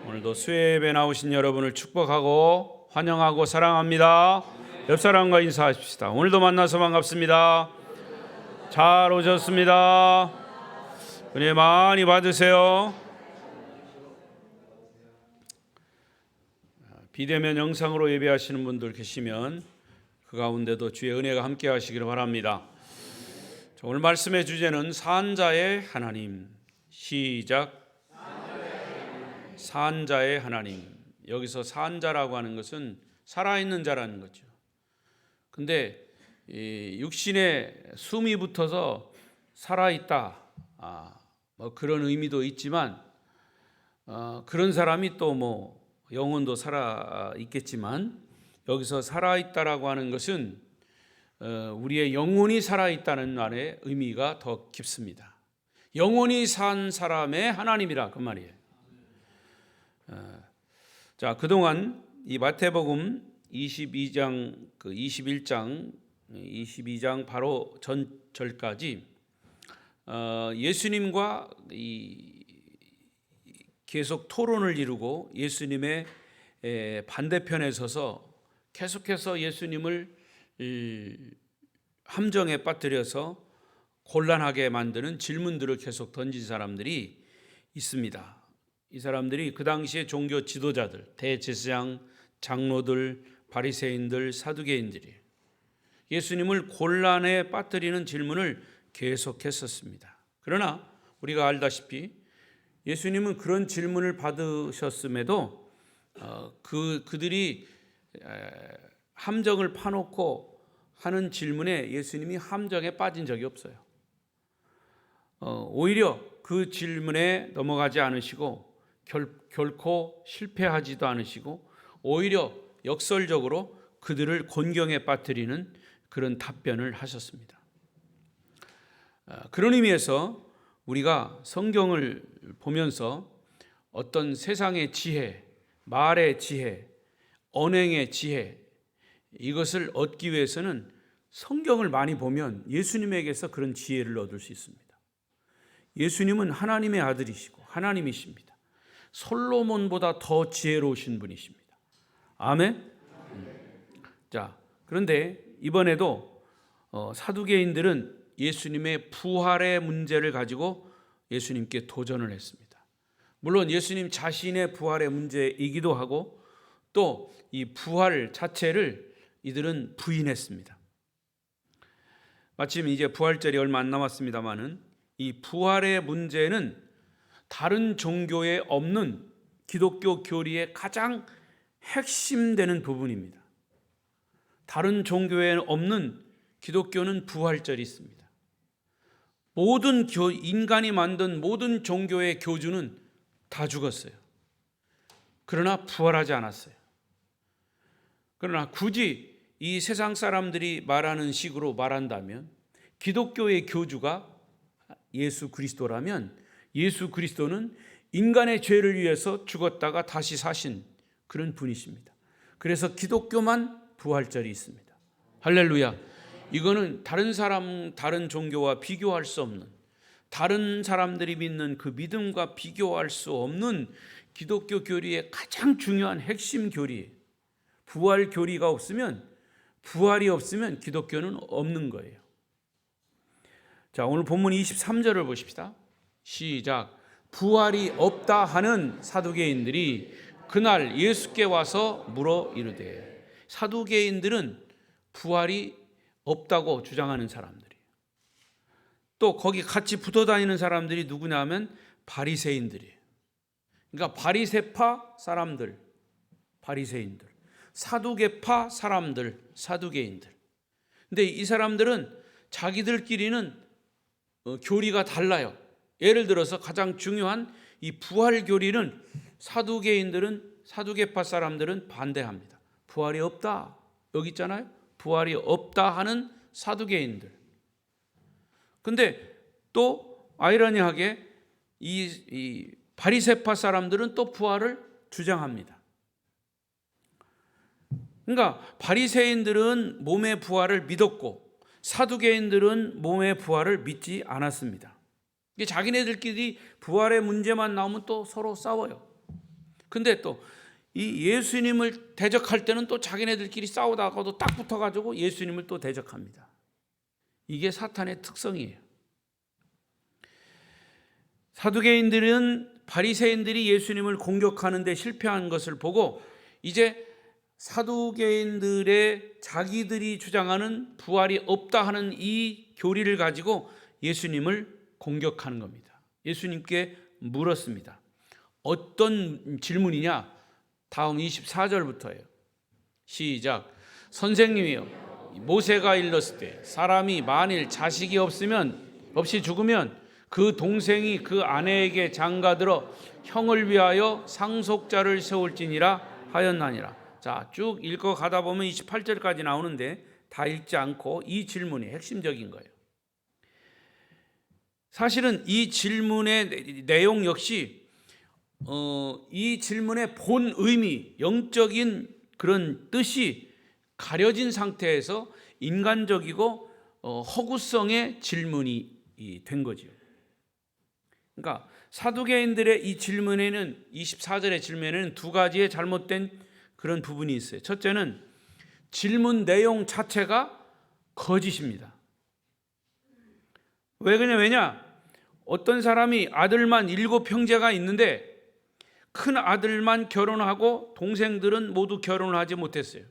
오늘도 수요예배 나오신 여러분을 축복하고 환영하고 사랑합니다. 옆 사람과 인사하십시다. 오늘도 만나서 반갑습니다. 잘 오셨습니다. 은혜 많이 받으세요. 비대면 영상으로 예배하시는 분들 계시면 그 가운데도 주의 은혜가 함께 하시기를 바랍니다. 오늘 말씀의 주제는 산자의 하나님. 시작. 산자의 하나님. 여기서 산자라고 하는 것은 살아있는 자라는 거죠. 근데 육신에 숨이 붙어서 살아있다, 뭐 그런 의미도 있지만 그런 사람이 또 뭐 영혼도 살아 있겠지만 여기서 살아있다라고 하는 것은 우리의 영혼이 살아있다는 말의 의미가 더 깊습니다. 영혼이 산 사람의 하나님이라 그 말이에요. 자, 그동안 이 마태복음 22장 바로 전절까지 예수님과 계속 토론을 이루고 예수님의 반대편에 서서 계속해서 예수님을 함정에 빠뜨려서 곤란하게 만드는 질문들을 계속 던진 사람들이 있습니다. 이 사람들이 그 당시의 종교 지도자들, 대제사장, 장로들, 바리새인들, 사두개인들이 예수님을 곤란에 빠뜨리는 질문을 계속했었습니다. 그러나 우리가 알다시피 예수님은 그런 질문을 받으셨음에도 그들이 함정을 파놓고 하는 질문에 예수님이 함정에 빠진 적이 없어요. 오히려 그 질문에 넘어가지 않으시고 결코 실패하지도 않으시고 오히려 역설적으로 그들을 곤경에 빠뜨리는 그런 답변을 하셨습니다. 그런 의미에서 우리가 성경을 보면서 어떤 세상의 지혜, 말의 지혜, 언행의 지혜, 이것을 얻기 위해서는 성경을 많이 보면 예수님에게서 그런 지혜를 얻을 수 있습니다. 예수님은 하나님의 아들이시고 하나님이십니다. 솔로몬보다 더 지혜로우신 분이십니다. 아멘. 자, 그런데 이번에도 사두개인들은 예수님의 부활의 문제를 가지고 예수님께 도전을 했습니다. 물론 예수님 자신의 부활의 문제이기도 하고 또 이 부활 자체를 이들은 부인했습니다. 마침 이제 부활절이 얼마 안 남았습니다만은 이 부활의 문제는 다른 종교에 없는 기독교 교리의 가장 핵심되는 부분입니다. 다른 종교에 없는 기독교는 부활절이 있습니다. 모든 인간이 만든 모든 종교의 교주는 다 죽었어요. 그러나 부활하지 않았어요. 그러나 굳이 이 세상 사람들이 말하는 식으로 말한다면 기독교의 교주가 예수 그리스도라면 예수 그리스도는 인간의 죄를 위해서 죽었다가 다시 사신 그런 분이십니다. 그래서 기독교만 부활절이 있습니다. 할렐루야. 이거는 다른 종교와 비교할 수 없는, 다른 사람들이 믿는 그 믿음과 비교할 수 없는 기독교 교리의 가장 중요한 핵심 교리예요. 부활 교리가 없으면, 부활이 없으면 기독교는 없는 거예요. 자, 오늘 본문 23절을 보십시다. 시작. 부활이 없다 하는 사두개인들이 그날 예수께 와서 물어 이르되. 사두개인들은 부활이 없다고 주장하는 사람들이에요. 또 거기 같이 붙어 다니는 사람들이 누구냐 하면 바리새인들이에요. 그러니까 바리새파 사람들, 바리새인들, 사두개파 사람들, 사두개인들. 근데 이 사람들은 자기들끼리는 교리가 달라요. 예를 들어서 가장 중요한 이 부활 교리는 사두개파 사람들은 반대합니다. 부활이 없다. 여기 있잖아요. 부활이 없다 하는 사두개인들. 근데 또 아이러니하게 이 바리새파 사람들은 또 부활을 주장합니다. 그러니까 바리새인들은 몸의 부활을 믿었고 사두개인들은 몸의 부활을 믿지 않았습니다. 자기네들끼리 부활의 문제만 나오면 또 서로 싸워요. 근데 또 이 예수님을 대적할 때는 또 자기네들끼리 싸우다가도 딱 붙어가지고 예수님을 또 대적합니다. 이게 사탄의 특성이에요. 사두개인들은 바리새인들이 예수님을 공격하는 데 실패한 것을 보고 이제 사두개인들의 자기들이 주장하는 부활이 없다 하는 이 교리를 가지고 예수님을 공격하는 겁니다. 예수님께 물었습니다. 어떤 질문이냐? 다음 24절부터예요. 시작. 선생님이여, 모세가 일렀을 때 사람이 만일 자식이 없이 죽으면 그 동생이 그 아내에게 장가들어 형을 위하여 상속자를 세울지니라 하였나니라. 자, 쭉 읽어 가다 보면 28절까지 나오는데 다 읽지 않고 이 질문이 핵심적인 거예요. 사실은 이 질문의 내용 역시 이 질문의 본 의미, 영적인 그런 뜻이 가려진 상태에서 인간적이고 허구성의 질문이 된 거죠. 그러니까 사두개인들의 이 질문에는 24절의 질문에는 두 가지의 잘못된 그런 부분이 있어요. 첫째는 질문 내용 자체가 거짓입니다. 왜냐? 어떤 사람이 아들만 7형제가 있는데 큰 아들만 결혼하고 동생들은 모두 결혼을 하지 못했어요.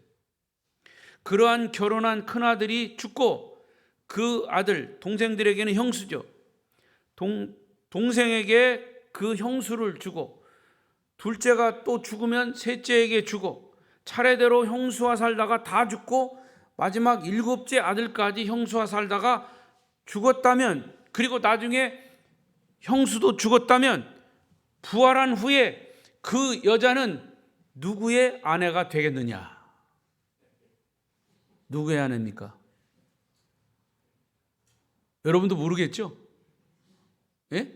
그러한 결혼한 큰 아들이 죽고 그 아들, 동생들에게는 형수죠. 동생에게 그 형수를 주고 둘째가 또 죽으면 셋째에게 주고 차례대로 형수와 살다가 다 죽고 마지막 7째 아들까지 형수와 살다가 죽었다면, 그리고 나중에 형수도 죽었다면 부활한 후에 그 여자는 누구의 아내가 되겠느냐? 누구의 아내입니까? 여러분도 모르겠죠? 예?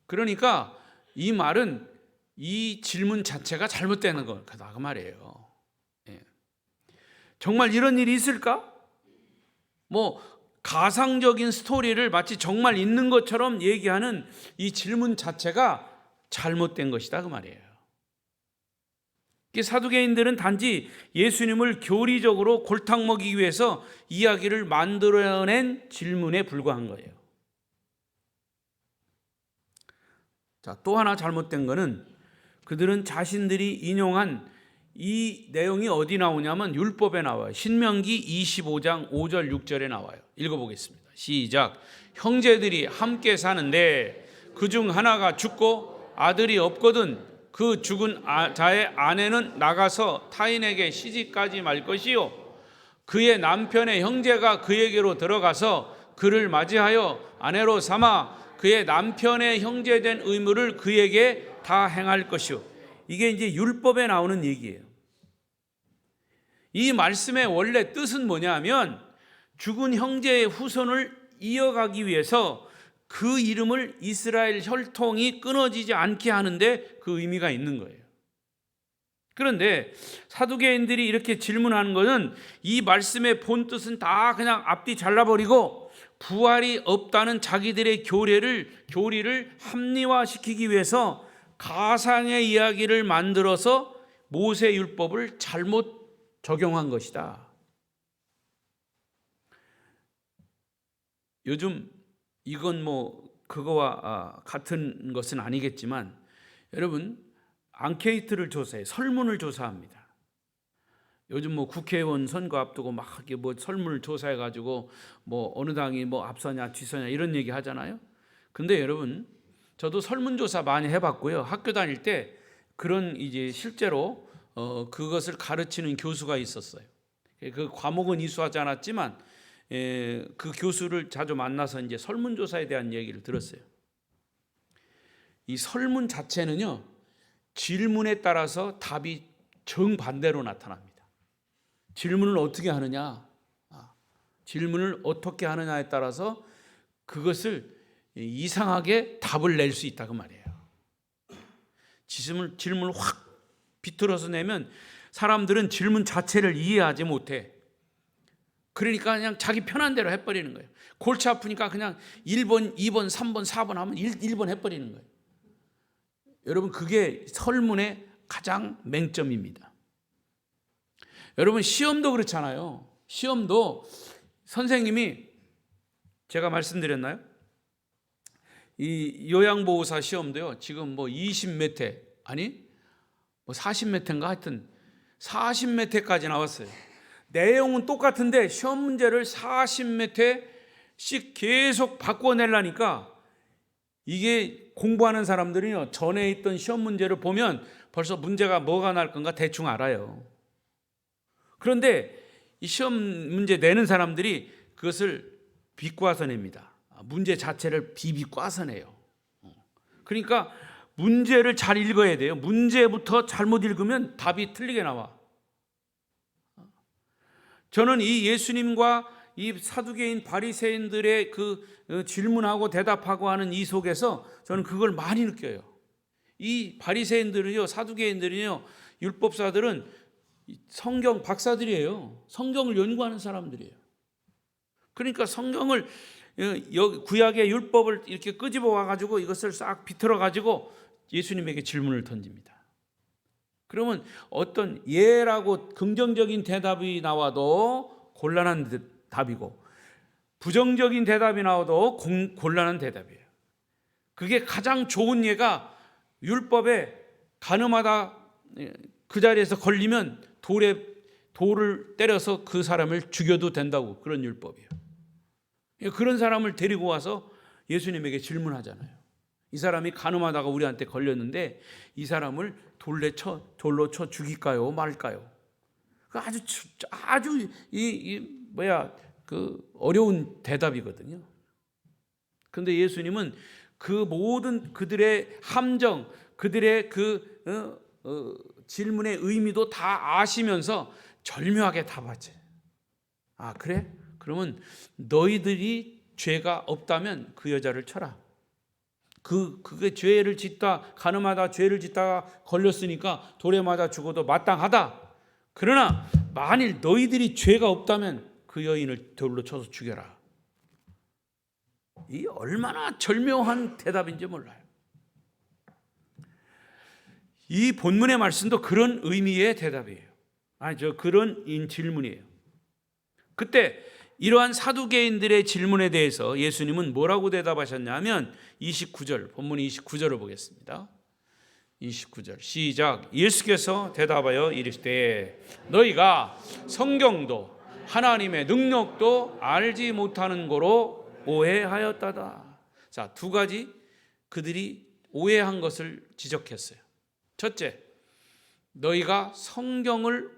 그러니까 이 말은, 이 질문 자체가 잘못되는 거다 그 말이에요. 예. 정말 이런 일이 있을까? 뭐 가상적인 스토리를 마치 정말 있는 것처럼 얘기하는 이 질문 자체가 잘못된 것이다 그 말이에요. 사두개인들은 단지 예수님을 교리적으로 골탕 먹이기 위해서 이야기를 만들어낸 질문에 불과한 거예요. 자, 또 하나 잘못된 거는 그들은 자신들이 인용한 이 내용이 어디 나오냐면 율법에 나와요. 신명기 25장 5절 6절에 나와요. 읽어보겠습니다. 시작. 형제들이 함께 사는데 그중 하나가 죽고 아들이 없거든 그 죽은 자의 아내는 나가서 타인에게 시집가지 말 것이요 그의 남편의 형제가 그에게로 들어가서 그를 맞이하여 아내로 삼아 그의 남편의 형제된 의무를 그에게 다 행할 것이요. 이게 이제 율법에 나오는 얘기예요. 이 말씀의 원래 뜻은 뭐냐면 죽은 형제의 후손을 이어가기 위해서 그 이름을 이스라엘 혈통이 끊어지지 않게 하는데 그 의미가 있는 거예요. 그런데 사두개인들이 이렇게 질문하는 것은 이 말씀의 본 뜻은 다 그냥 앞뒤 잘라버리고 부활이 없다는 자기들의 교리를 합리화시키기 위해서 가상의 이야기를 만들어서 모세 율법을 잘못 적용한 것이다. 요즘 이건 뭐 그거와 같은 것은 아니겠지만 여러분 앙케이트를 조사해 설문을 조사합니다. 요즘 뭐 국회의원 선거 앞두고 막 이렇게 뭐 설문을 조사해 가지고 뭐 어느 당이 뭐 앞서냐 뒤서냐 이런 얘기 하잖아요. 근데 여러분 저도 설문조사 많이 해봤고요. 학교 다닐 때 그런 이제 실제로 그것을 가르치는 교수가 있었어요. 그 과목은 이수하지 않았지만 그 교수를 자주 만나서 이제 설문조사에 대한 얘기를 들었어요. 이 설문 자체는요, 질문에 따라서 답이 정반대로 나타납니다. 질문을 어떻게 하느냐, 질문을 어떻게 하느냐에 따라서 그것을 이상하게 답을 낼 수 있다 그 말이에요. 질문을 확 비틀어서 내면 사람들은 질문 자체를 이해하지 못해. 그러니까 그냥 자기 편한 대로 해버리는 거예요. 골치 아프니까 그냥 1번, 2번, 3번, 4번 하면 1번 해버리는 거예요. 여러분, 그게 설문의 가장 맹점입니다. 여러분, 시험도 그렇잖아요. 시험도 선생님이, 제가 말씀드렸나요? 이 요양보호사 시험도요, 지금 뭐 20몇 회, 아니 뭐 40몇 회인가, 하여튼 40몇 회까지 나왔어요. 내용은 똑같은데 시험 문제를 40몇 회씩 계속 바꿔내려니까, 이게 공부하는 사람들이요, 전에 있던 시험 문제를 보면 벌써 문제가 뭐가 날 건가 대충 알아요. 그런데 이 시험 문제 내는 사람들이 그것을 비꼬아서 냅니다. 문제 자체를 비꼬아서 내요. 그러니까 문제를 잘 읽어야 돼요. 문제부터 잘못 읽으면 답이 틀리게 나와. 저는 이 예수님과 이 사두개인 바리새인들의 그 질문하고 대답하고 하는 이 속에서 저는 그걸 많이 느껴요. 이 바리새인들은요, 사두개인들은요, 율법사들은 성경 박사들이에요. 성경을 연구하는 사람들이에요. 그러니까 성경을, 구약의 율법을 이렇게 끄집어 와가지고 이것을 싹 비틀어가지고 예수님에게 질문을 던집니다. 그러면 어떤 예라고 긍정적인 대답이 나와도 곤란한 답이고, 부정적인 대답이 나와도 곤란한 대답이에요. 그게 가장 좋은 예가, 율법에 가늠하다 그 자리에서 걸리면 돌을 때려서 그 사람을 죽여도 된다고, 그런 율법이에요. 그런 사람을 데리고 와서 예수님에게 질문하잖아요. 이 사람이 가늠하다가 우리한테 걸렸는데 이 사람을 돌로 쳐 죽일까요, 말까요? 아주 그 어려운 대답이거든요. 그런데 예수님은 그 모든 그들의 함정, 그들의 그 질문의 의미도 다 아시면서 절묘하게 답하지. 아, 그래? 그러면 너희들이 죄가 없다면 그 여자를 쳐라. 그게 죄를 짓다, 가늠하다 죄를 짓다가 걸렸으니까 돌에 맞아 죽어도 마땅하다. 그러나 만일 너희들이 죄가 없다면 그 여인을 돌로 쳐서 죽여라. 이 얼마나 절묘한 대답인지 몰라요. 이 본문의 말씀도 그런 의미의 대답이에요. 그런 질문이에요. 그때 이러한 사두개인들의 질문에 대해서 예수님은 뭐라고 대답하셨냐면 29절, 본문 29절을 보겠습니다. 29절 시작. 예수께서 대답하여 이르시되 너희가 성경도 하나님의 능력도 알지 못하는 거로 오해하였다다. 자, 두 가지 그들이 오해한 것을 지적했어요. 첫째, 너희가 성경을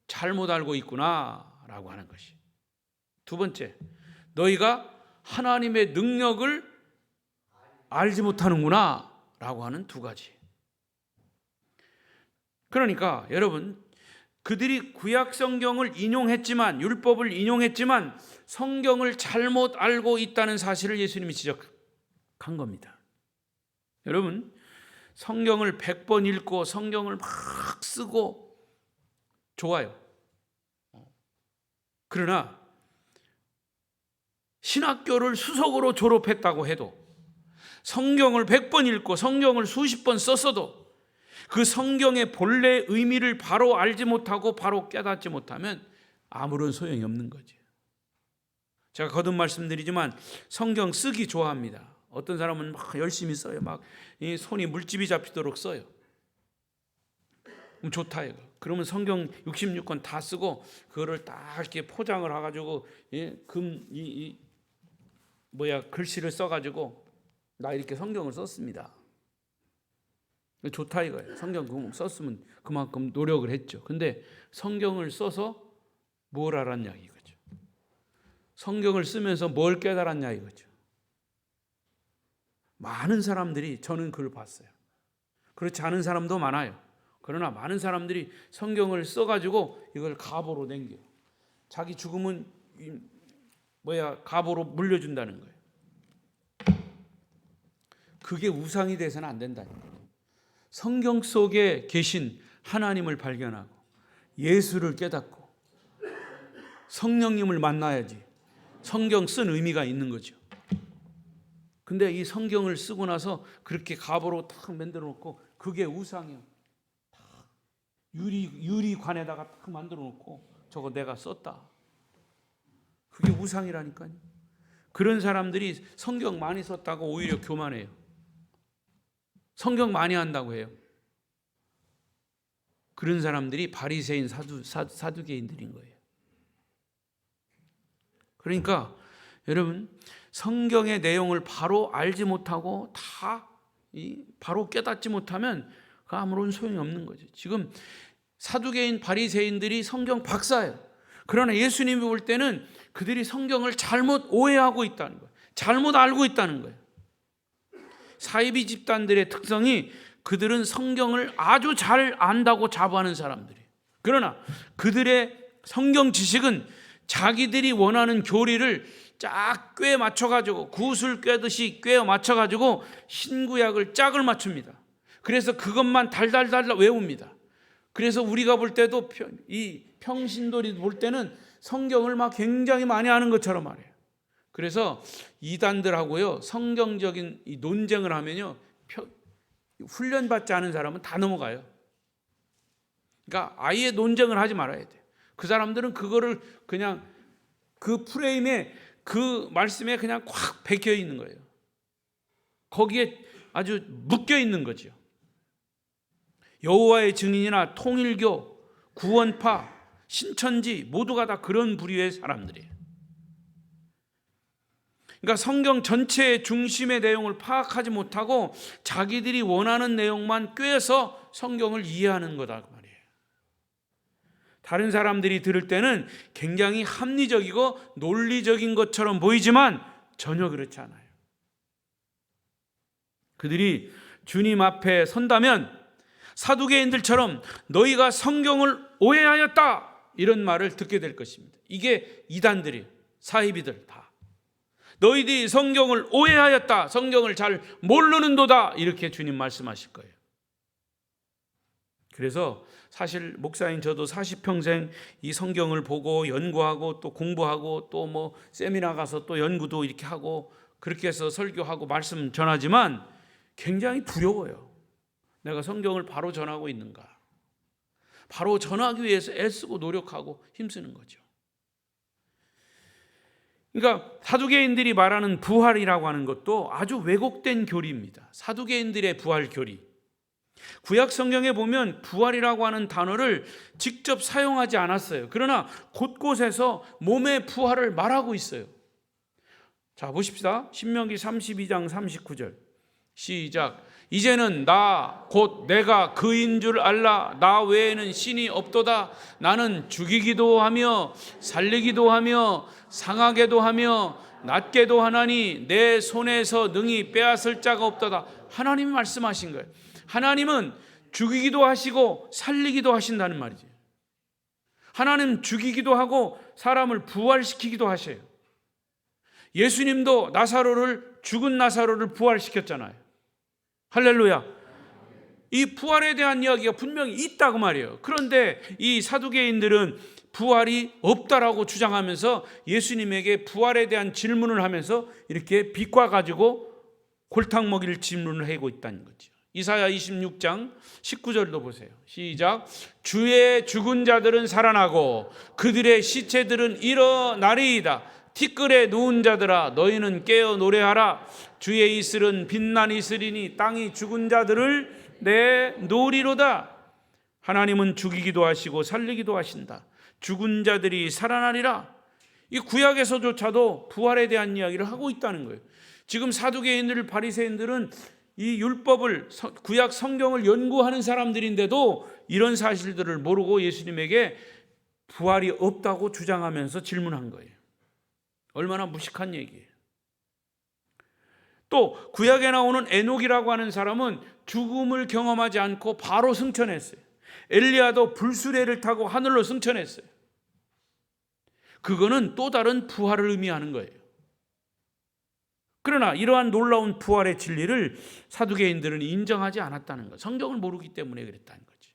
잘못 알고 있구나라고 하는 것이. 두 번째, 너희가 하나님의 능력을 알지 못하는구나 라고 하는 두 가지. 그러니까 여러분, 그들이 구약 성경을 인용했지만, 율법을 인용했지만 성경을 잘못 알고 있다는 사실을 예수님이 지적한 겁니다. 여러분, 성경을 100번 읽고 성경을 막 쓰고 좋아요. 그러나 신학교를 수석으로 졸업했다고 해도, 성경을 100번 읽고 성경을 수십 번 썼어도 그 성경의 본래 의미를 바로 알지 못하고 바로 깨닫지 못하면 아무런 소용이 없는 거죠. 제가 거듭 말씀드리지만 성경 쓰기 좋아합니다. 어떤 사람은 막 열심히 써요. 막 이 손이 물집이 잡히도록 써요. 그럼 좋다 이거. 그러면 성경 66권 다 쓰고 그거를 딱 이렇게 포장을 해가지고 글씨를 써가지고 나 이렇게 성경을 썼습니다. 좋다 이거예요. 성경 썼으면 그만큼 노력을 했죠. 근데 성경을 써서 뭘 알았냐 이거죠. 성경을 쓰면서 뭘 깨달았냐 이거죠. 많은 사람들이, 저는 그걸 봤어요. 그렇지 않은 사람도 많아요. 그러나 많은 사람들이 성경을 써가지고 이걸 갑오로 남겨요. 자기 죽으면 갑오로 물려준다는 거예요. 그게 우상이 돼서는 안 된다는 거예요. 성경 속에 계신 하나님을 발견하고 예수를 깨닫고 성령님을 만나야지 성경 쓴 의미가 있는 거죠. 근데 이 성경을 쓰고 나서 그렇게 갑오로 탁 만들어 놓고 그게 우상이요. 유리관에다가 딱 만들어 놓고 저거 내가 썼다. 그게 우상이라니까요. 그런 사람들이 성경 많이 썼다고 오히려 교만해요. 성경 많이 한다고 해요. 그런 사람들이 바리새인 사두개인들인 거예요. 그러니까 여러분, 성경의 내용을 바로 알지 못하고 바로 깨닫지 못하면 그 아무런 소용이 없는 거죠. 지금 사두개인 바리새인들이 성경 박사예요. 그러나 예수님이 볼 때는 그들이 성경을 잘못 오해하고 있다는 거예요. 잘못 알고 있다는 거예요. 사이비 집단들의 특성이 그들은 성경을 아주 잘 안다고 자부하는 사람들이에요. 그러나 그들의 성경 지식은 자기들이 원하는 교리를 쫙 꿰 맞춰가지고 구슬 꿰듯이 꿰어 맞춰가지고 신구약을 짝을 맞춥니다. 그래서 그것만 달달달 외웁니다. 그래서 우리가 볼 때도 이 평신도리 볼 때는 성경을 막 굉장히 많이 아는 것처럼 말해요. 그래서 이단들하고요 성경적인 이 논쟁을 하면요 훈련받지 않은 사람은 다 넘어가요. 그러니까 아예 논쟁을 하지 말아야 돼요. 그 사람들은 그거를 그냥 그 프레임에 그 말씀에 그냥 콱 박혀 있는 거예요. 거기에 아주 묶여 있는 거죠. 여호와의 증인이나 통일교, 구원파, 신천지 모두가 다 그런 부류의 사람들이에요. 그러니까 성경 전체의 중심의 내용을 파악하지 못하고 자기들이 원하는 내용만 꿰서 성경을 이해하는 거다 그 말이에요. 다른 사람들이 들을 때는 굉장히 합리적이고 논리적인 것처럼 보이지만 전혀 그렇지 않아요. 그들이 주님 앞에 선다면 사두개인들처럼 너희가 성경을 오해하였다 이런 말을 듣게 될 것입니다. 이게 이단들이에요. 사이비들 다. 너희들이 성경을 오해하였다. 성경을 잘 모르는도다. 이렇게 주님 말씀하실 거예요. 그래서 사실 목사인 저도 40평생 이 성경을 보고 연구하고 또 공부하고 또 뭐 세미나 가서 또 연구도 이렇게 하고 그렇게 해서 설교하고 말씀 전하지만 굉장히 두려워요. 내가 성경을 바로 전하고 있는가? 바로 전하기 위해서 애쓰고 노력하고 힘쓰는 거죠. 그러니까 사두개인들이 말하는 부활이라고 하는 것도 아주 왜곡된 교리입니다. 사두개인들의 부활 교리. 구약 성경에 보면 부활이라고 하는 단어를 직접 사용하지 않았어요. 그러나 곳곳에서 몸의 부활을 말하고 있어요. 자, 보십시다. 신명기 32장 39절. 시작. 이제는 나 곧 내가 그인 줄 알라. 나 외에는 신이 없도다. 나는 죽이기도 하며 살리기도 하며 상하게도 하며 낫게도 하나니 내 손에서 능히 빼앗을 자가 없도다. 하나님이 말씀하신 거예요. 하나님은 죽이기도 하시고 살리기도 하신다는 말이죠. 하나님 죽이기도 하고 사람을 부활시키기도 하셔요. 예수님도 죽은 나사로를 부활시켰잖아요. 할렐루야. 이 부활에 대한 이야기가 분명히 있다고 말이에요. 그런데 이 사두개인들은 부활이 없다라고 주장하면서 예수님에게 부활에 대한 질문을 하면서 이렇게 빛과 가지고 골탕 먹일 질문을 하고 있다는 거죠. 이사야 26장 19절도 보세요. 시작. 주의 죽은 자들은 살아나고 그들의 시체들은 일어나리이다. 티끌에 누운 자들아 너희는 깨어 노래하라. 주의 이슬은 빛난 이슬이니 땅이 죽은 자들을 내놓으리로다. 하나님은 죽이기도 하시고 살리기도 하신다. 죽은 자들이 살아나리라. 이 구약에서조차도 부활에 대한 이야기를 하고 있다는 거예요. 지금 사두개인들, 바리새인들은 이 율법을, 구약 성경을 연구하는 사람들인데도 이런 사실들을 모르고 예수님에게 부활이 없다고 주장하면서 질문한 거예요. 얼마나 무식한 얘기예요. 또 구약에 나오는 에녹이라고 하는 사람은 죽음을 경험하지 않고 바로 승천했어요. 엘리야도 불수레를 타고 하늘로 승천했어요. 그거는 또 다른 부활을 의미하는 거예요. 그러나 이러한 놀라운 부활의 진리를 사두개인들은 인정하지 않았다는 것. 성경을 모르기 때문에 그랬다는 거죠.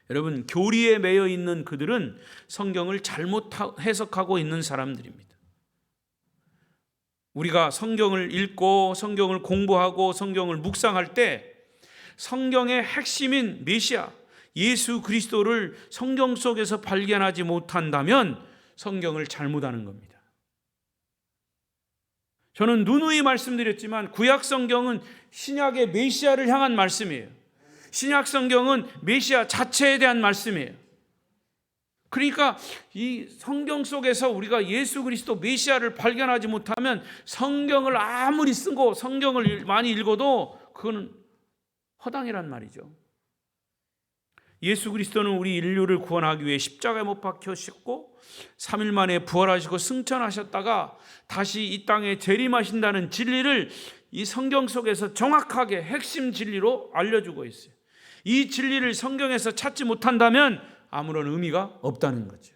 여러분, 교리에 매여 있는 그들은 성경을 잘못 해석하고 있는 사람들입니다. 우리가 성경을 읽고 성경을 공부하고 성경을 묵상할 때 성경의 핵심인 메시아 예수 그리스도를 성경 속에서 발견하지 못한다면 성경을 잘못하는 겁니다. 저는 누누이 말씀드렸지만 구약 성경은 신약의 메시아를 향한 말씀이에요. 신약 성경은 메시아 자체에 대한 말씀이에요. 그러니까 이 성경 속에서 우리가 예수 그리스도 메시아를 발견하지 못하면 성경을 아무리 쓰고 성경을 많이 읽어도 그거는 허당이란 말이죠. 예수 그리스도는 우리 인류를 구원하기 위해 십자가에 못 박히셨고 3일 만에 부활하시고 승천하셨다가 다시 이 땅에 재림하신다는 진리를 이 성경 속에서 정확하게 핵심 진리로 알려주고 있어요. 이 진리를 성경에서 찾지 못한다면 아무런 의미가 없다는 거죠.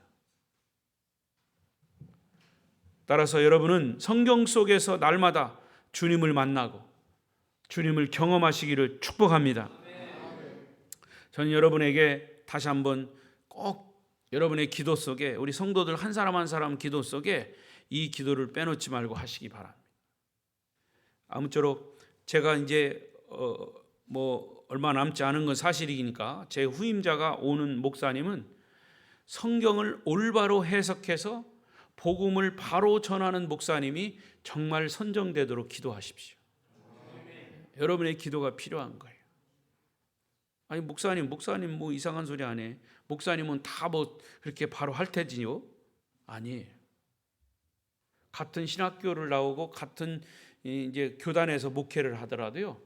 따라서 여러분은 성경 속에서 날마다 주님을 만나고 주님을 경험하시기를 축복합니다. 저는 여러분에게 다시 한번 꼭 여러분의 기도 속에 우리 성도들 한 사람 한 사람 기도 속에 이 기도를 빼놓지 말고 하시기 바랍니다. 아무쪼록 제가 이제 얼마 남지 않은 건 사실이니까 제 후임자가 오는 목사님은 성경을 올바로 해석해서 복음을 바로 전하는 목사님이 정말 선정되도록 기도하십시오. 여러분의 기도가 필요한 거예요. 아니 목사님 뭐 이상한 소리 안 해. 목사님은 다 뭐 그렇게 바로 할 테지요? 아니에요. 같은 신학교를 나오고 같은 이제 교단에서 목회를 하더라도요.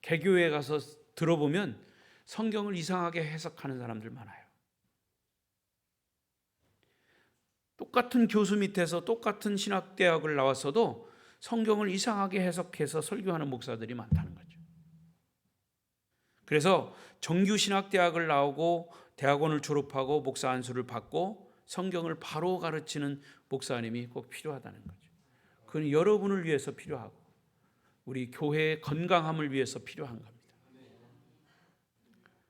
개교에 가서 들어보면 성경을 이상하게 해석하는 사람들 많아요. 똑같은 교수 밑에서 똑같은 신학대학을 나왔어도 성경을 이상하게 해석해서 설교하는 목사들이 많다는 거죠. 그래서 정규 신학대학을 나오고 대학원을 졸업하고 목사 안수를 받고 성경을 바로 가르치는 목사님이 꼭 필요하다는 거죠. 그건 여러분을 위해서 필요하고 우리 교회의 건강함을 위해서 필요한 겁니다.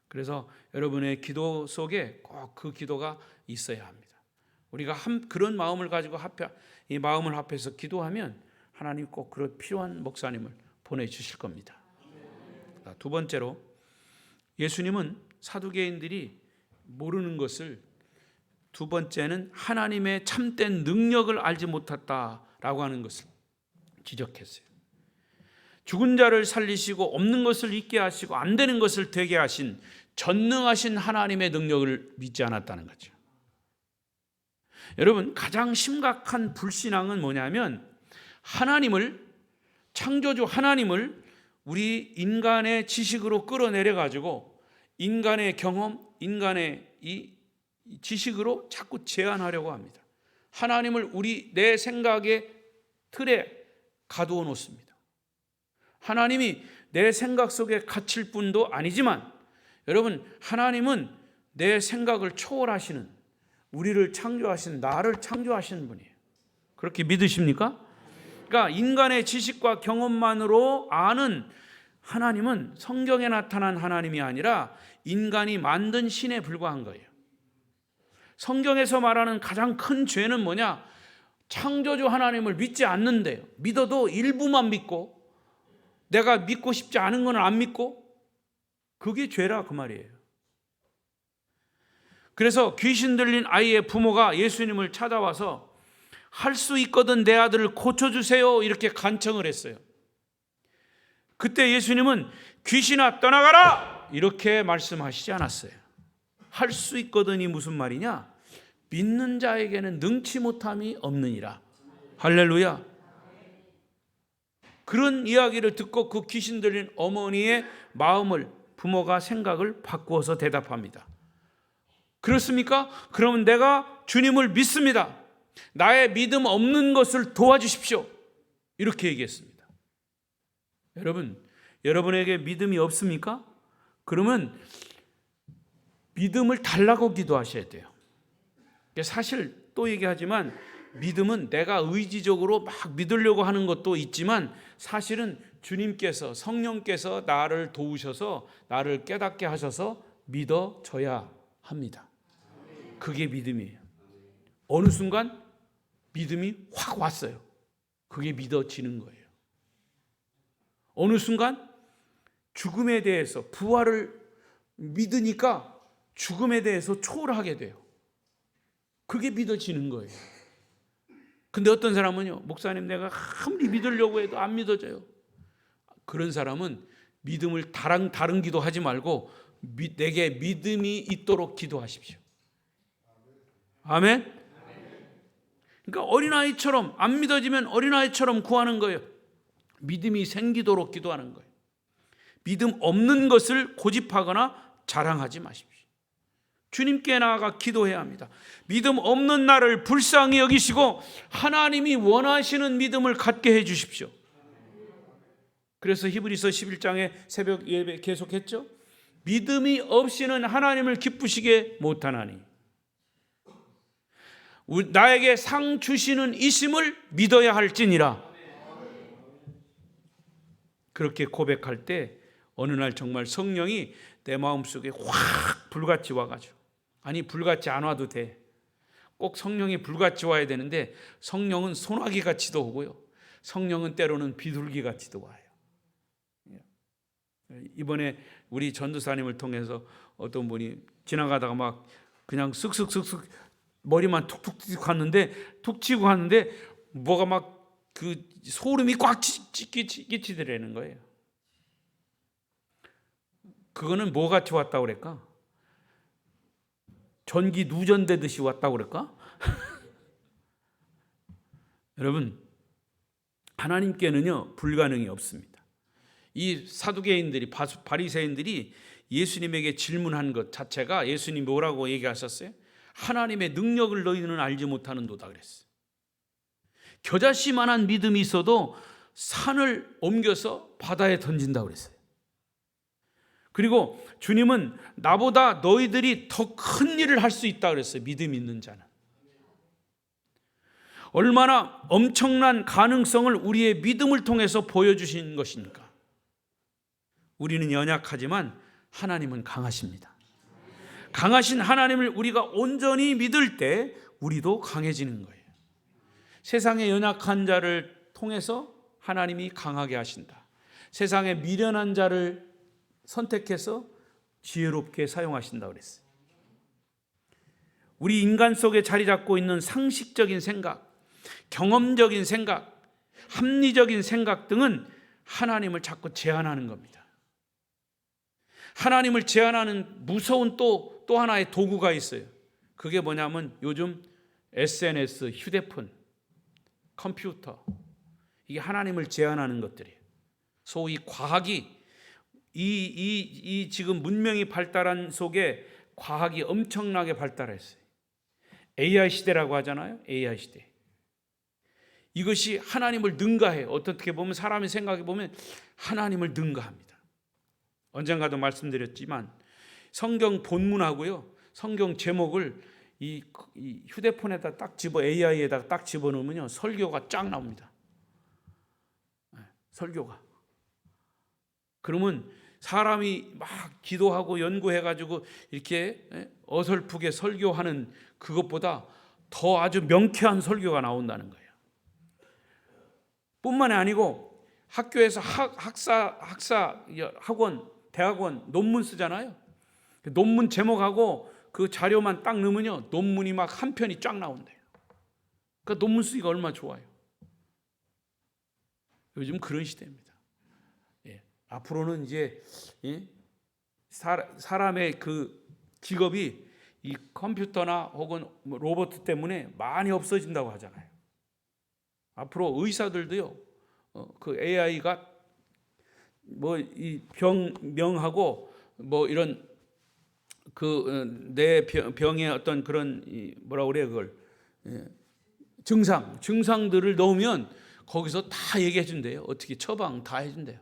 그래서 여러분의 기도 속에 꼭 그 기도가 있어야 합니다. 우리가 그런 마음을 가지고 이 마음을 합해서 기도하면 하나님 꼭 그런 필요한 목사님을 보내주실 겁니다. 두 번째로 예수님은 사두개인들이 모르는 것을 두 번째는 하나님의 참된 능력을 알지 못했다라고 하는 것을 지적했어요. 죽은 자를 살리시고 없는 것을 있게 하시고 안 되는 것을 되게 하신 전능하신 하나님의 능력을 믿지 않았다는 거죠. 여러분 가장 심각한 불신앙은 뭐냐면 창조주 하나님을 우리 인간의 지식으로 끌어내려 가지고 인간의 경험, 인간의 이 지식으로 자꾸 제한하려고 합니다. 하나님을 내 생각의 틀에 가두어 놓습니다. 하나님이 내 생각 속에 갇힐 뿐도 아니지만 여러분 하나님은 내 생각을 초월하시는 우리를 창조하신 나를 창조하시는 분이에요. 그렇게 믿으십니까? 그러니까 인간의 지식과 경험만으로 아는 하나님은 성경에 나타난 하나님이 아니라 인간이 만든 신에 불과한 거예요. 성경에서 말하는 가장 큰 죄는 뭐냐? 창조주 하나님을 믿지 않는데요. 믿어도 일부만 믿고 내가 믿고 싶지 않은 건 안 믿고 그게 죄라 그 말이에요. 그래서 귀신 들린 아이의 부모가 예수님을 찾아와서 할 수 있거든 내 아들을 고쳐주세요 이렇게 간청을 했어요. 그때 예수님은 귀신아 떠나가라 이렇게 말씀하시지 않았어요. 할 수 있거든이 무슨 말이냐? 믿는 자에게는 능치 못함이 없느니라. 할렐루야. 그런 이야기를 듣고 그 귀신 들린 어머니의 마음을 부모가 생각을 바꾸어서 대답합니다. 그렇습니까? 그러면 내가 주님을 믿습니다. 나의 믿음 없는 것을 도와주십시오. 이렇게 얘기했습니다. 여러분에게 믿음이 없습니까? 그러면 믿음을 달라고 기도하셔야 돼요. 사실 또 얘기하지만 믿음은 내가 의지적으로 막 믿으려고 하는 것도 있지만 사실은 주님께서 성령께서 나를 도우셔서 나를 깨닫게 하셔서 믿어져야 합니다. 그게 믿음이에요. 어느 순간 믿음이 확 왔어요. 그게 믿어지는 거예요. 어느 순간 죽음에 대해서, 부활을 믿으니까 죽음에 대해서 초월하게 돼요. 그게 믿어지는 거예요. 근데 어떤 사람은요, 목사님 내가 아무리 믿으려고 해도 안 믿어져요. 그런 사람은 믿음을 다른 기도하지 말고 내게 믿음이 있도록 기도하십시오. 아멘? 그러니까 어린아이처럼, 안 믿어지면 어린아이처럼 구하는 거예요. 믿음이 생기도록 기도하는 거예요. 믿음 없는 것을 고집하거나 자랑하지 마십시오. 주님께 나아가 기도해야 합니다. 믿음 없는 나를 불쌍히 여기시고 하나님이 원하시는 믿음을 갖게 해 주십시오. 그래서 히브리서 11장에 새벽 예배 계속했죠. 믿음이 없이는 하나님을 기쁘시게 못하나니 나에게 상 주시는 이심을 믿어야 할지니라. 그렇게 고백할 때 어느 날 정말 성령이 내 마음속에 확 불같이 와가지고, 아니 불같이 안 와도 돼. 꼭 성령이 불같이 와야 되는데 성령은 소나기 같이도 오고요, 성령은 때로는 비둘기 같이도 와요. 이번에 우리 전도사님을 통해서 어떤 분이 지나가다가 막 그냥 쓱쓱쓱쓱 머리만 툭툭 치고 갔는데 뭐가 막 그 소름이 꽉 끼치더라는 거예요. 그거는 뭐 같이 왔다고 그럴까? 전기 누전되듯이 왔다고 그럴까? 여러분, 하나님께는요 불가능이 없습니다. 이 사두개인들이, 바리새인들이 예수님에게 질문한 것 자체가, 예수님이 뭐라고 얘기하셨어요? 하나님의 능력을 너희는 알지 못하는도다 그랬어요. 겨자씨만한 믿음이 있어도 산을 옮겨서 바다에 던진다고 그랬어요. 그리고 주님은 나보다 너희들이 더 큰 일을 할 수 있다 그랬어요. 믿음 있는 자는. 얼마나 엄청난 가능성을 우리의 믿음을 통해서 보여주신 것입니까? 우리는 연약하지만 하나님은 강하십니다. 강하신 하나님을 우리가 온전히 믿을 때 우리도 강해지는 거예요. 세상의 연약한 자를 통해서 하나님이 강하게 하신다. 세상의 미련한 자를 선택해서 지혜롭게 사용하신다 그랬어요. 우리 인간 속에 자리 잡고 있는 상식적인 생각, 경험적인 생각, 합리적인 생각 등은 하나님을 자꾸 제한하는 겁니다. 하나님을 제한하는 무서운 또 하나의 도구가 있어요. 그게 뭐냐면 요즘 SNS, 휴대폰, 컴퓨터, 이게 하나님을 제한하는 것들이에요. 소위 과학이 이 지금 문명이 발달한 속에 과학이 엄청나게 발달했어요. AI 시대라고 하잖아요. AI 시대. 이것이 하나님을 능가해요. 어떻게 보면 사람이 생각해 보면 하나님을 능가합니다. 언젠가도 말씀드렸지만 성경 본문하고요, 성경 제목을 이 휴대폰에다 딱 AI에다가 딱 집어넣으면요 설교가 쫙 나옵니다. 설교가. 그러면 사람이 막 기도하고 연구해가지고 이렇게 어설프게 설교하는 그것보다 더 아주 명쾌한 설교가 나온다는 거예요. 뿐만이 아니고 학교에서 학원, 대학원 논문 쓰잖아요. 논문 제목하고 그 자료만 딱 넣으면요 논문이 막 한 편이 쫙 나온대요. 그러니까 논문 쓰기가 얼마나 좋아요. 요즘 그런 시대입니다. 앞으로는 이제 사람의 그 직업이 이 컴퓨터나 혹은 로봇 때문에 많이 없어진다고 하잖아요. 앞으로 의사들도요, 그 AI가 뭐 이 병명하고 뭐 이런 그 내 병의 어떤 그런 뭐라 그래요 그걸 증상들을 넣으면 거기서 다 얘기해 준대요. 어떻게 처방 다 해준대요.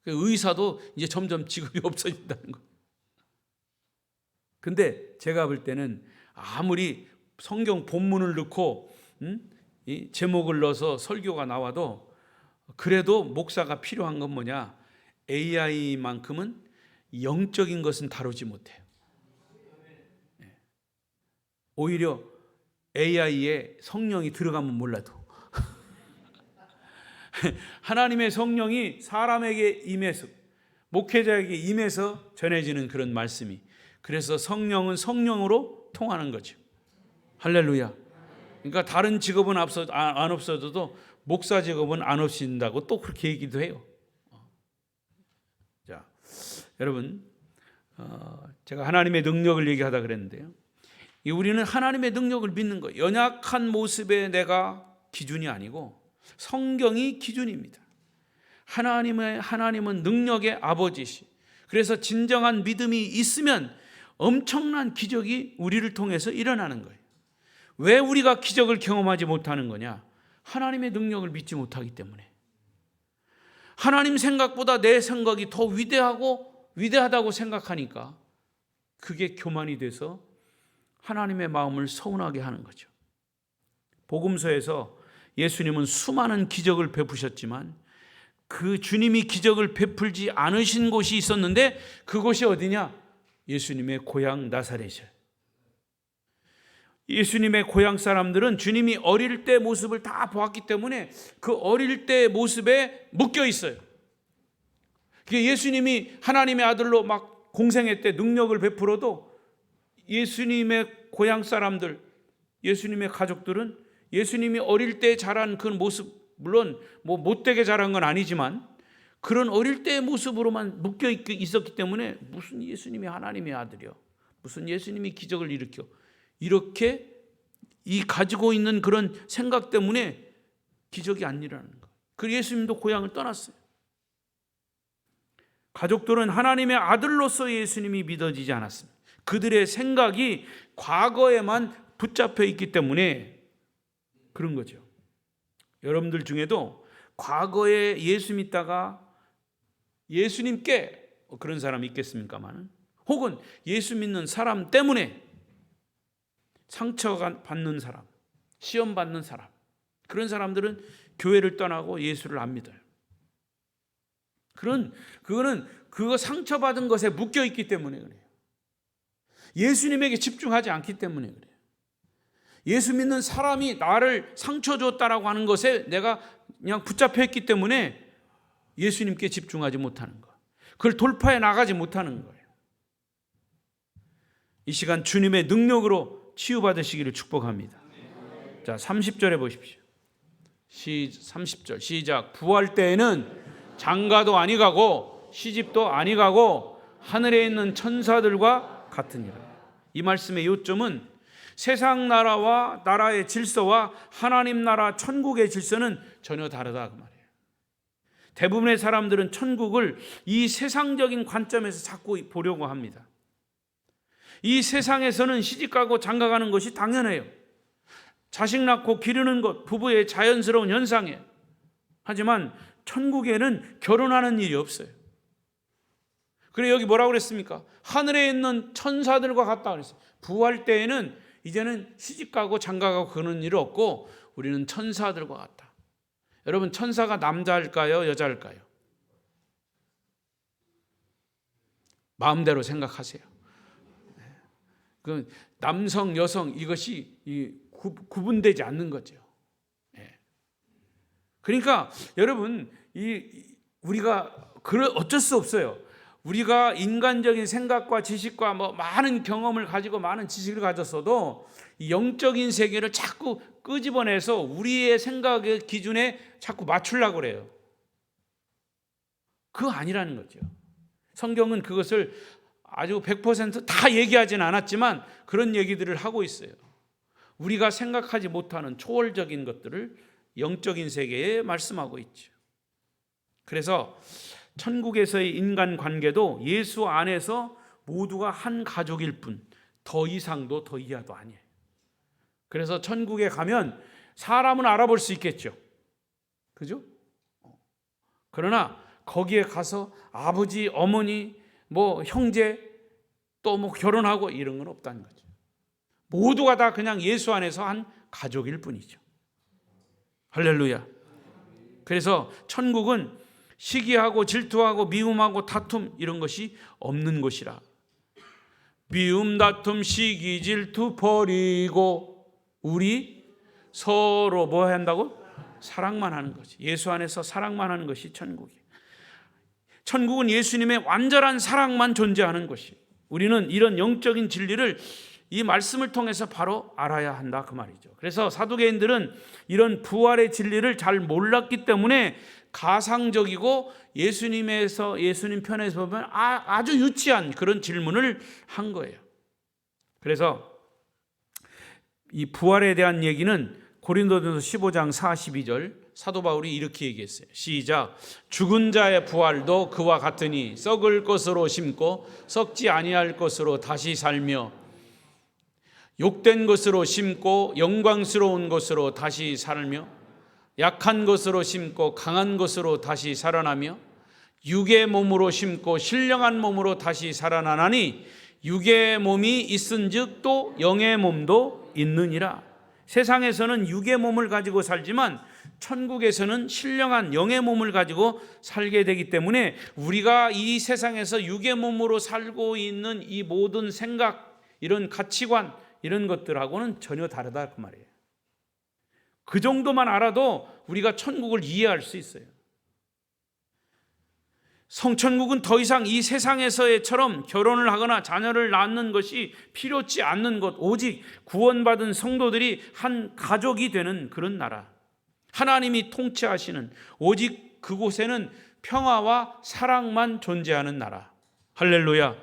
의사도 이제 점점 직업이 없어진다는 거예요. 근데 제가 볼 때는 아무리 성경 본문을 넣고 이 제목을 넣어서 설교가 나와도 그래도 목사가 필요한 건 뭐냐? AI만큼은 영적인 것은 다루지 못해요. 오히려 AI에 성령이 들어가면 몰라도 하나님의 성령이 사람에게 임해서 목회자에게 임해서 전해지는 그런 말씀이. 그래서 성령은 성령으로 통하는 거죠. 할렐루야. 그러니까 다른 직업은 안 없어져도 목사 직업은 안 없어진다고 또 그렇게 얘기도 해요. 자, 여러분, 제가 하나님의 능력을 얘기하다 그랬는데요. 우리는 하나님의 능력을 믿는 거예요. 연약한 모습의 내가 기준이 아니고 성경이 기준입니다. 하나님은 능력의 아버지시. 그래서 진정한 믿음이 있으면 엄청난 기적이 우리를 통해서 일어나는 거예요. 왜 우리가 기적을 경험하지 못하는 거냐? 하나님의 능력을 믿지 못하기 때문에. 하나님 생각보다 내 생각이 더 위대하다고 생각하니까 그게 교만이 돼서 하나님의 마음을 서운하게 하는 거죠. 복음서에서 예수님은 수많은 기적을 베푸셨지만 그 주님이 기적을 베풀지 않으신 곳이 있었는데 그곳이 어디냐? 예수님의 고향 나사렛이에요. 예수님의 고향 사람들은 주님이 어릴 때 모습을 다 보았기 때문에 그 어릴 때 모습에 묶여 있어요. 예수님이 하나님의 아들로 막 공생애 때 능력을 베풀어도 예수님의 고향 사람들, 예수님의 가족들은 예수님이 어릴 때 자란 그 모습, 물론 못되게 자란 건 아니지만 그런 어릴 때의 모습으로만 묶여 있었기 때문에 무슨 예수님이 하나님의 아들이요, 무슨 예수님이 기적을 일으켜, 이렇게 가지고 있는 그런 생각 때문에 기적이 안 일어나는 거예요. 그리고 예수님도 고향을 떠났어요. 가족들은 하나님의 아들로서 예수님이 믿어지지 않았습니다. 그들의 생각이 과거에만 붙잡혀 있기 때문에 그런 거죠. 여러분들 중에도 과거에 예수 믿다가 예수님께 그런 사람이 있겠습니까만, 혹은 예수 믿는 사람 때문에 상처받는 사람, 시험 받는 사람, 그런 사람들은 교회를 떠나고 예수를 안 믿어요. 그거는 그거 상처받은 것에 묶여 있기 때문에 그래요. 예수님에게 집중하지 않기 때문에 그래요. 예수 믿는 사람이 나를 상처 줬다라고 하는 것에 내가 그냥 붙잡혀 있기 때문에 예수님께 집중하지 못하는 거, 그걸 돌파해 나가지 못하는 거예요. 이 시간 주님의 능력으로 치유받으시기를 축복합니다. 자, 30절에 보십시오. 30절 시작. 부활 때에는 장가도 아니 가고 시집도 아니 가고 하늘에 있는 천사들과 같으니라. 이 말씀의 요점은 세상 나라와 나라의 질서와 하나님 나라 천국의 질서는 전혀 다르다 그 말이에요. 대부분의 사람들은 천국을 이 세상적인 관점에서 자꾸 보려고 합니다. 이 세상에서는 시집가고 장가가는 것이 당연해요. 자식 낳고 기르는 것, 부부의 자연스러운 현상이에요. 하지만 천국에는 결혼하는 일이 없어요. 그래, 여기 뭐라고 그랬습니까? 하늘에 있는 천사들과 같다 그랬어요. 부활 때에는 이제는 시집가고 장가가고 그러는 일 없고 우리는 천사들과 같다. 여러분, 천사가 남자일까요, 여자일까요? 마음대로 생각하세요. 그 남성, 여성 이것이 구분되지 않는 거죠. 그러니까 여러분, 우리가 어쩔 수 없어요. 우리가 인간적인 생각과 지식과 많은 경험을 가지고 많은 지식을 가졌어도 이 영적인 세계를 자꾸 끄집어내서 우리의 생각의 기준에 자꾸 맞추려고 그래요. 그거 아니라는 거죠. 성경은 그것을 아주 100% 다 얘기하지는 않았지만 그런 얘기들을 하고 있어요. 우리가 생각하지 못하는 초월적인 것들을 영적인 세계에 말씀하고 있죠. 그래서 천국에서의 인간관계도 예수 안에서 모두가 한 가족일 뿐, 더 이상도 더 이하도 아니에요. 그래서 천국에 가면 사람은 알아볼 수 있겠죠. 그죠? 그러나 거기에 가서 아버지, 어머니, 형제, 또 결혼하고 이런 건 없다는 거죠. 모두가 다 그냥 예수 안에서 한 가족일 뿐이죠. 할렐루야. 그래서 천국은 시기하고 질투하고 미움하고 다툼 이런 것이 없는 곳이라. 미움, 다툼, 시기, 질투 버리고 우리 서로 뭐 한다고? 사랑만 하는 거지. 예수 안에서 사랑만 하는 것이 천국이에요. 천국은 예수님의 완전한 사랑만 존재하는 것이. 우리는 이런 영적인 진리를 이 말씀을 통해서 바로 알아야 한다 그 말이죠. 그래서 사두개인들은 이런 부활의 진리를 잘 몰랐기 때문에 가상적이고 예수님 편에서 보면 아주 유치한 그런 질문을 한 거예요. 그래서 이 부활에 대한 얘기는 고린도전서 15장 42절 사도 바울이 이렇게 얘기했어요. 시작. 죽은 자의 부활도 그와 같으니 썩을 것으로 심고 썩지 아니할 것으로 다시 살며 욕된 것으로 심고 영광스러운 것으로 다시 살며 약한 것으로 심고 강한 것으로 다시 살아나며 육의 몸으로 심고 신령한 몸으로 다시 살아나나니 육의 몸이 있은즉 또 영의 몸도 있느니라. 세상에서는 육의 몸을 가지고 살지만 천국에서는 신령한 영의 몸을 가지고 살게 되기 때문에 우리가 이 세상에서 육의 몸으로 살고 있는 이 모든 생각, 이런 가치관, 이런 것들하고는 전혀 다르다 그 말이에요. 그 정도만 알아도 우리가 천국을 이해할 수 있어요. 성천국은 더 이상 이 세상에서처럼 결혼을 하거나 자녀를 낳는 것이 필요치 않는 것, 오직 구원받은 성도들이 한 가족이 되는 그런 나라, 하나님이 통치하시는, 오직 그곳에는 평화와 사랑만 존재하는 나라. 할렐루야.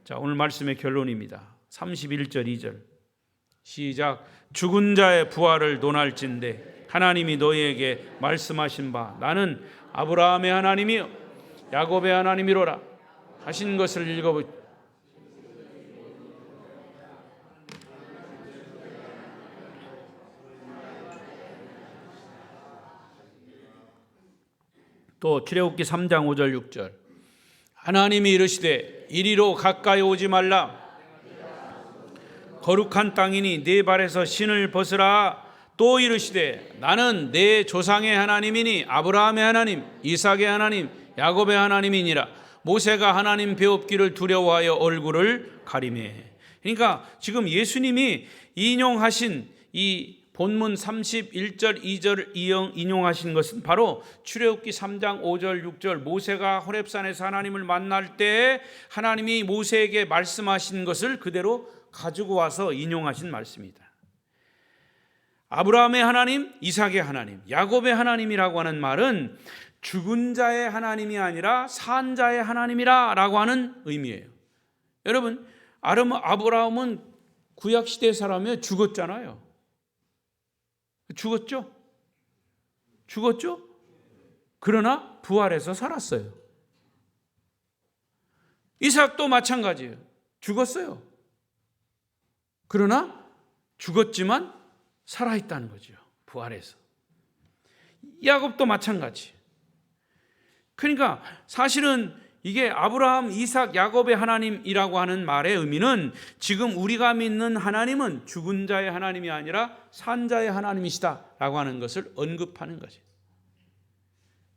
자, 오늘 말씀의 결론입니다. 31절 2절 시작. 죽은 자의 부활을 논할진대 하나님이 너희에게 말씀하신 바 나는 아브라함의 하나님이요 야곱의 하나님이로라 하신 것을 읽어보시오. 또 출애굽기 3장 5절 6절 하나님이 이르시되 이리로 가까이 오지 말라 거룩한 땅이니 네 발에서 신을 벗으라. 또 이르시되 나는 내 조상의 하나님이니 아브라함의 하나님 이삭의 하나님 야곱의 하나님이니라. 모세가 하나님 배웁기를 두려워하여 얼굴을 가리매. 그러니까 지금 예수님이 인용하신 이 본문 31절 2절 인용하신 것은 바로 출애굽기 3장 5절 6절 모세가 호렙산에서 하나님을 만날 때 하나님이 모세에게 말씀하신 것을 그대로 가지고 와서 인용하신 말씀입니다. 아브라함의 하나님, 이삭의 하나님, 야곱의 하나님이라고 하는 말은 죽은 자의 하나님이 아니라 산 자의 하나님이라 라고 하는 의미예요. 여러분, 아브라함은 구약시대 사람이에요. 죽었잖아요. 죽었죠? 그러나 부활해서 살았어요. 이삭도 마찬가지예요. 죽었어요. 그러나 죽었지만 살아있다는 거죠. 부활해서. 야곱도 마찬가지. 그러니까 사실은 이게 아브라함, 이삭, 야곱의 하나님이라고 하는 말의 의미는 지금 우리가 믿는 하나님은 죽은 자의 하나님이 아니라 산 자의 하나님이시다라고 하는 것을 언급하는 거죠.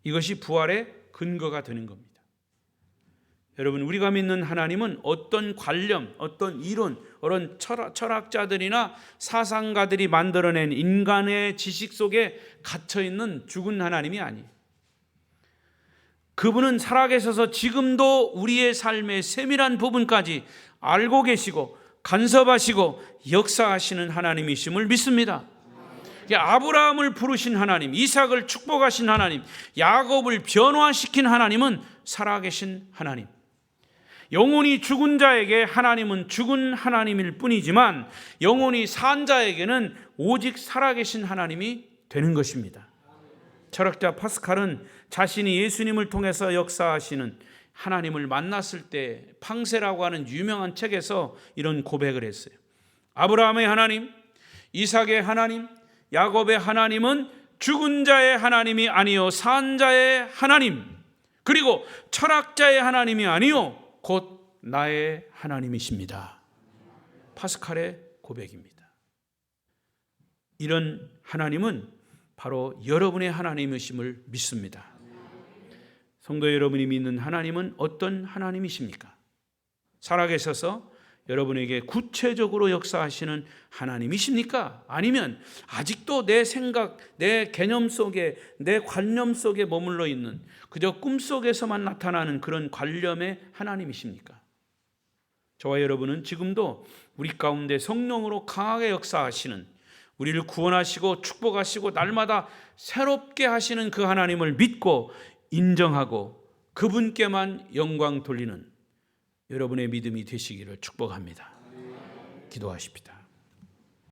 이것이 부활의 근거가 되는 겁니다. 여러분, 우리가 믿는 하나님은 어떤 관념, 어떤 이론, 어떤 철학자들이나 사상가들이 만들어낸 인간의 지식 속에 갇혀있는 죽은 하나님이 아니에요. 그분은 살아계셔서 지금도 우리의 삶의 세밀한 부분까지 알고 계시고 간섭하시고 역사하시는 하나님이심을 믿습니다. 아브라함을 부르신 하나님, 이삭을 축복하신 하나님, 야곱을 변화시킨 하나님은 살아계신 하나님. 영혼이 죽은 자에게 하나님은 죽은 하나님일 뿐이지만 영혼이 산 자에게는 오직 살아계신 하나님이 되는 것입니다. 철학자 파스칼은 자신이 예수님을 통해서 역사하시는 하나님을 만났을 때 팡세라고 하는 유명한 책에서 이런 고백을 했어요. 아브라함의 하나님, 이삭의 하나님, 야곱의 하나님은 죽은 자의 하나님이 아니요 산 자의 하나님, 그리고 철학자의 하나님이 아니요 곧 나의 하나님이십니다. 파스칼의 고백입니다. 이런 하나님은 바로 여러분의 하나님이심을 믿습니다. 성도 여러분이 믿는 하나님은 어떤 하나님이십니까? 살아계셔서 여러분에게 구체적으로 역사하시는 하나님이십니까? 아니면 아직도 내 생각, 내 개념 속에, 내 관념 속에 머물러 있는 그저 꿈속에서만 나타나는 그런 관념의 하나님이십니까? 저와 여러분은 지금도 우리 가운데 성령으로 강하게 역사하시는, 우리를 구원하시고 축복하시고 날마다 새롭게 하시는 그 하나님을 믿고 인정하고 그분께만 영광 돌리는 여러분의 믿음이 되시기를 축복합니다. 기도하십시다.